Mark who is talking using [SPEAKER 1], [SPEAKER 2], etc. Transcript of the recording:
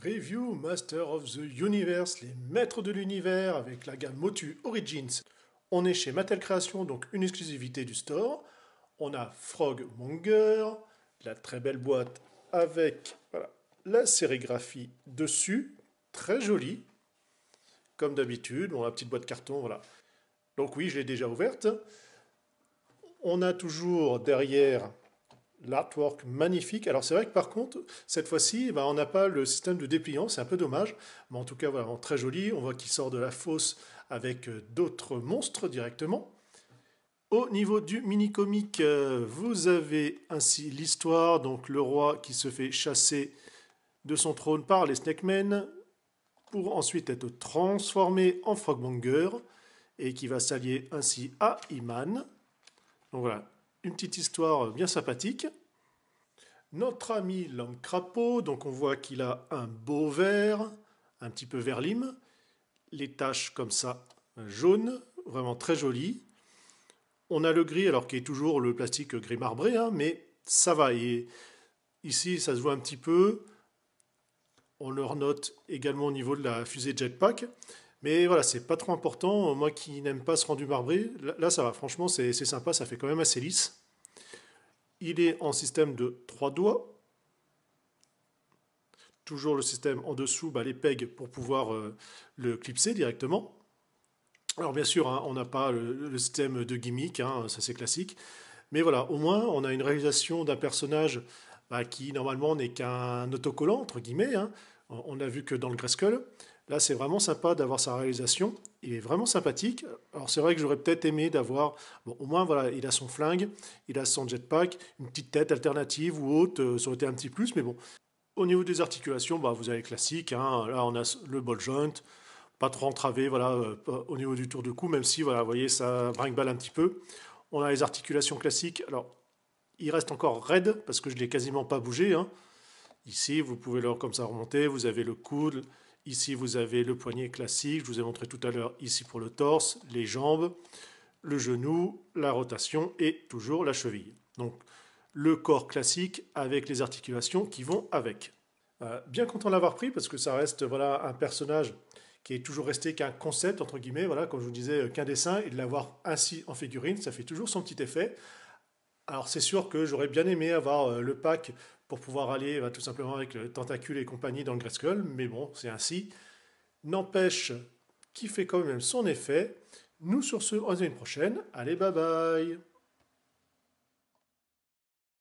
[SPEAKER 1] Preview Master of the Universe, les maîtres de l'univers avec la gamme Motu Origins. On est chez Mattel Création, donc une exclusivité du store. On a Frogmonger, la très belle boîte avec voilà, la sérigraphie dessus, très jolie, comme d'habitude. On a la petite boîte carton, voilà. Donc oui, je l'ai déjà ouverte. On a toujours derrière l'artwork magnifique. Alors c'est vrai que par contre, cette fois-ci, on n'a pas le système de dépliant, c'est un peu dommage. Mais en tout cas, vraiment très joli. On voit qu'il sort de la fosse avec d'autres monstres directement. Au niveau du mini-comic, vous avez ainsi l'histoire, donc le roi qui se fait chasser de son trône par les Snakemen pour ensuite être transformé en Frogmonger et qui va s'allier ainsi à He-Man. Donc voilà, une petite histoire bien sympathique. Notre ami l'homme crapaud, donc on voit qu'il a un beau vert, un petit peu vert lime, les taches comme ça jaunes, vraiment très jolies. On a le gris, alors qui est toujours le plastique gris marbré, hein, mais ça va. Et ici, ça se voit un petit peu. On le renote également au niveau de la fusée Jetpack. Mais voilà, c'est pas trop important. Moi qui n'aime pas ce rendu marbré, là ça va. Franchement, c'est sympa, ça fait quand même assez lisse. Il est en système de 3 doigts. Toujours le système en dessous, les pegs pour pouvoir le clipser directement. Alors bien sûr, hein, on n'a pas le système de gimmick, hein, ça c'est classique. Mais voilà, au moins on a une réalisation d'un personnage qui normalement n'est qu'un autocollant, entre guillemets. Hein. On a vu que dans le Grayskull. Là c'est vraiment sympa d'avoir sa réalisation. Il est vraiment sympathique. Alors c'est vrai que j'aurais peut-être aimé d'avoir... Bon, au moins voilà, il a son flingue, il a son jetpack, une petite tête alternative ou autre, ça aurait été un petit plus, mais bon. Au niveau des articulations, vous avez le classique. Hein. Là on a le ball joint, pas trop entravé voilà, au niveau du tour de cou, même si voilà, vous voyez, ça brinque-balle un petit peu. On a les articulations classiques. Alors, il reste encore raide parce que je ne l'ai quasiment pas bougé. Hein. Ici, vous pouvez le comme ça remonter. Vous avez le coude. Ici, vous avez le poignet classique. Je vous ai montré tout à l'heure ici pour le torse, les jambes, le genou, la rotation et toujours la cheville. Donc, le corps classique avec les articulations qui vont avec. Bien content de l'avoir pris parce que ça reste voilà, un personnage qui est toujours resté qu'un concept, entre guillemets, voilà, comme je vous disais, qu'un dessin, et de l'avoir ainsi en figurine, ça fait toujours son petit effet. Alors c'est sûr que j'aurais bien aimé avoir le pack pour pouvoir aller tout simplement avec le tentacule et compagnie dans le Grayskull, mais bon, c'est ainsi. N'empêche qu'il fait quand même son effet. Nous sur ce, on se dit à une prochaine. Allez, bye bye.